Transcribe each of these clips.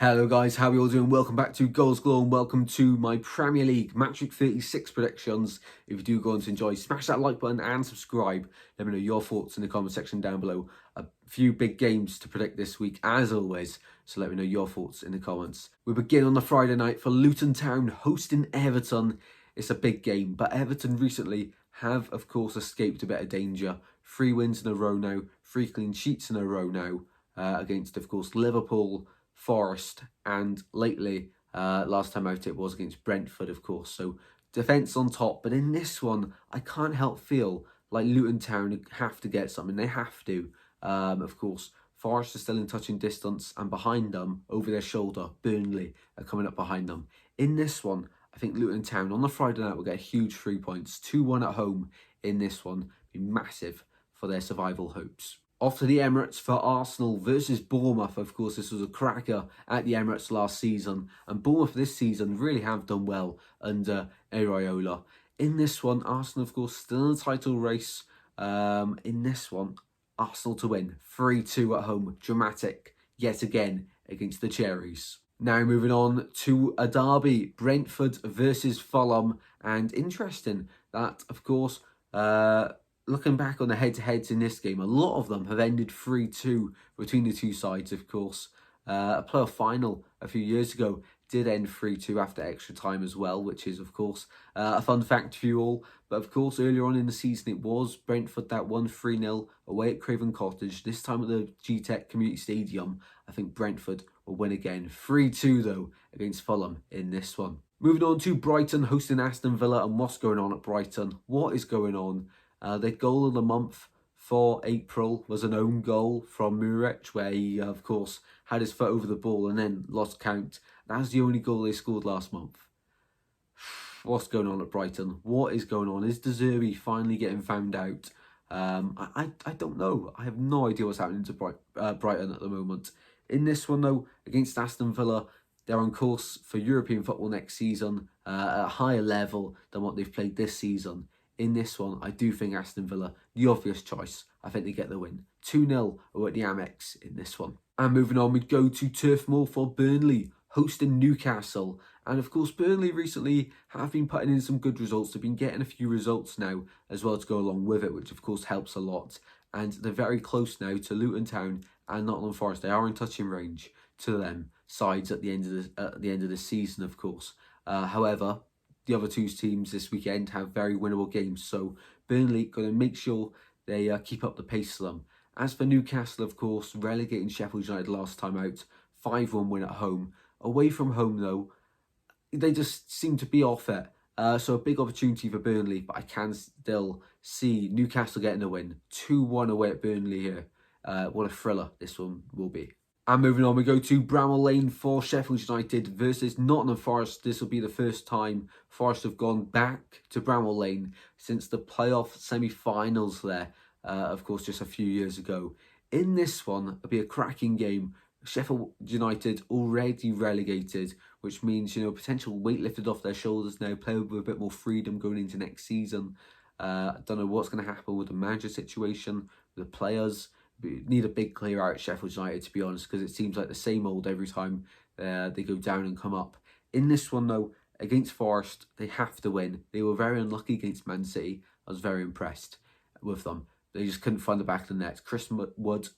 Hello guys, how are you all doing? Welcome back to Goals Galore and welcome to my Premier League Match Week 36 predictions. If you do go on to enjoy, smash that like button and subscribe. Let me know your thoughts in the comment section down below. A few big games to predict this week as always, so let me know your thoughts in the comments. We begin on the Friday night for Luton Town hosting Everton. It's a big game, but Everton recently have of course escaped a bit of danger. 3 wins in a row now, 3 clean sheets in a row now against of course Liverpool, Forest, and lately, last time out it was against Brentford, of course. So defence on top, but in this one, I can't help feel like Luton Town have to get something. They have to. Of course, Forest are still in touching distance, and behind them, over their shoulder, Burnley are coming up behind them. In this one, I think Luton Town on the Friday night will get a huge 3 points. 2-1 at home in this one. Be massive for their survival hopes. Off to the Emirates for Arsenal versus Bournemouth. Of course, this was a cracker at the Emirates last season. And Bournemouth this season really have done well under Areola. In this one, Arsenal, of course, still in the title race. In this one, Arsenal to win. 3-2 at home. Dramatic, yet again, against the Cherries. Now moving on to a derby. Brentford versus Fulham. And interesting that, of course, looking back on the head-to-heads in this game, a lot of them have ended 3-2 between the two sides, of course. A playoff final a few years ago did end 3-2 after extra time as well, which is, of course, a fun fact for you all. But, of course, earlier on in the season, it was Brentford that won 3-0 away at Craven Cottage. This time at the G-Tech Community Stadium, I think Brentford will win again. 3-2, though, against Fulham in this one. Moving on to Brighton hosting Aston Villa, and what's going on at Brighton? What is going on? Their goal of the month for April was an own goal from Muric, where he, of course, had his foot over the ball and then lost count. That was the only goal they scored last month. What's going on at Brighton? What is going on? Is De Zerbi finally getting found out? I don't know. I have no idea what's happening to Brighton at the moment. In this one, though, against Aston Villa, they're on course for European football next season at a higher level than what they've played this season. In this one, I do think Aston Villa, the obvious choice. I think they get the win. 2-0 away at the Amex in this one. And moving on, we go to Turf Moor for Burnley, hosting Newcastle. And of course, Burnley recently have been putting in some good results. They've been getting a few results now as well to go along with it, which of course helps a lot. And they're very close now to Luton Town and Nottingham Forest. They are in touching range to them sides at the end of the season, of course. However, the other two teams this weekend have very winnable games, so Burnley going to make sure they keep up the pace for them. As for Newcastle, of course, relegating Sheffield United last time out, 5-1 win at home. Away from home, though, they just seem to be off it. So a big opportunity for Burnley, but I can still see Newcastle getting a win. 2-1 away at Burnley here. What a thriller this one will be. And moving on, we go to Bramall Lane for Sheffield United versus Nottingham Forest. This will be the first time Forest have gone back to Bramall Lane since the playoff semi-finals there, of course, just a few years ago. In this one, it'll be a cracking game. Sheffield United already relegated, which means, potential weight lifted off their shoulders now, play with a bit more freedom going into next season. I don't know what's going to happen with the manager situation, with the players. Need a big clear out at Sheffield United, to be honest, because it seems like the same old every time they go down and come up. In this one, though, against Forest, they have to win. They were very unlucky against Man City. I was very impressed with them. They just couldn't find the back of the net. Chris Wood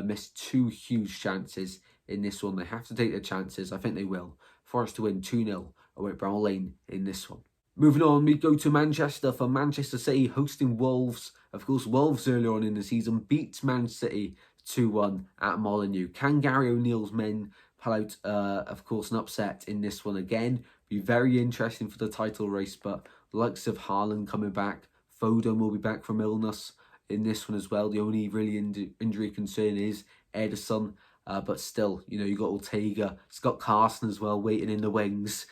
missed 2 huge chances in this one. They have to take their chances. I think they will. Forest to win 2-0 away at Bramall Lane in this one. Moving on, we go to Manchester for Manchester City hosting Wolves. Of course, Wolves earlier on in the season beat Man City 2-1 at Molineux. Can Gary O'Neill's men pull out, of course, an upset in this one again? Be very interesting for the title race, but the likes of Haaland coming back. Foden will be back from illness in this one as well. The only really injury concern is Ederson. But still, you got Ortega, Scott Carson as well, waiting in the wings.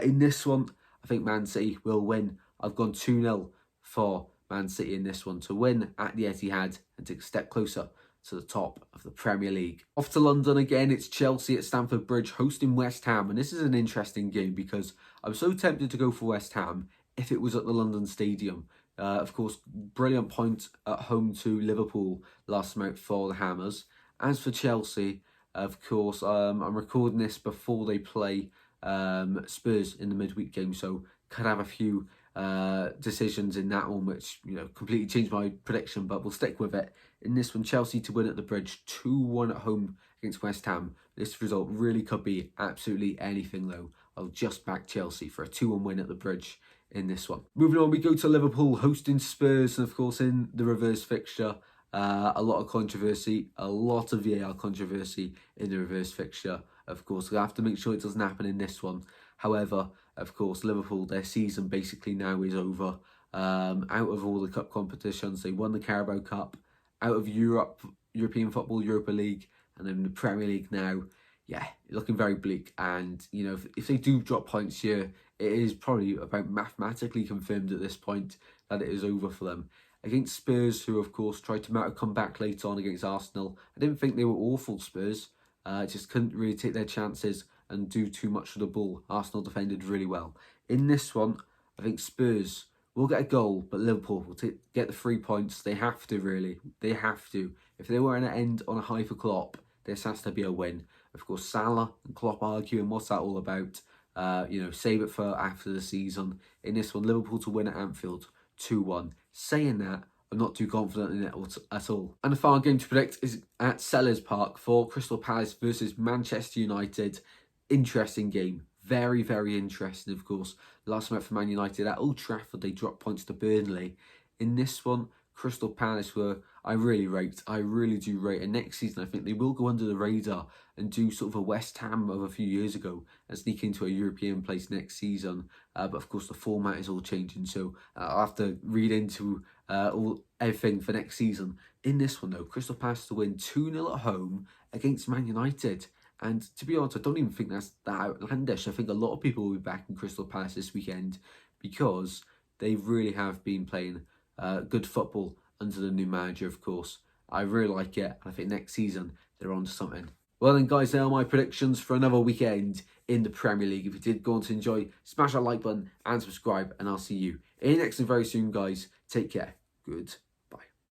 In this one, I think Man City will win. I've gone 2-0 for Man City in this one to win at the Etihad and take a step closer to the top of the Premier League. Off to London again, it's Chelsea at Stamford Bridge hosting West Ham. And this is an interesting game because I'm so tempted to go for West Ham if it was at the London Stadium. Of course, brilliant point at home to Liverpool last night for the Hammers. As for Chelsea, Of course, I'm recording this before they play Spurs in the midweek game, so could have a few decisions in that one which, you know, completely changed my prediction, but we'll stick with it. In this one, Chelsea to win at the Bridge, 2-1 at home against West Ham. This result really could be absolutely anything, though. I'll just back Chelsea for a 2-1 win at the Bridge in this one. Moving on, we go to Liverpool hosting Spurs, and of course in the reverse fixture, a lot of controversy, a lot of VAR controversy in the reverse fixture. Of course, we'll have to make sure it doesn't happen in this one. However, of course, Liverpool, their season basically now is over. Out of all the cup competitions, they won the Carabao Cup, out of European Football, Europa League, and then the Premier League now. Yeah, looking very bleak. And, you know, if they do drop points here, it is probably about mathematically confirmed at this point that it is over for them. Against Spurs, who of course tried to mount a comeback late on against Arsenal. I didn't think they were awful, Spurs. Just couldn't really take their chances and do too much for the ball. Arsenal defended really well. In this one, I think Spurs will get a goal, but Liverpool will get the 3 points. They have to, really. They have to. If they were going to end on a high for Klopp, this has to be a win. Of course, Salah and Klopp arguing, what's that all about? You know, save it for after the season. In this one, Liverpool to win at Anfield, 2-1. Saying that, I'm not too confident in it at all. And the final game to predict is at Sellers Park for Crystal Palace versus Manchester United. Interesting game. Very, very interesting, of course. Last match for Man United at Old Trafford, they dropped points to Burnley. In this one, Crystal Palace I really do rate. And next season, I think they will go under the radar and do sort of a West Ham of a few years ago and sneak into a European place next season. But of course, the format is all changing, so I'll have to read into everything for next season. In this one, though, Crystal Palace to win 2-0 at home against Man United. And to be honest, I don't even think that's that outlandish. I think a lot of people will be back in Crystal Palace this weekend because they really have been playing good football under the new manager, of course. I really like it. I think next season they're on to something. Well then, guys, there are my predictions for another weekend in the Premier League. If you did go on to enjoy, smash that like button and subscribe, and I'll see you in the next and very soon, guys. Take care. Good.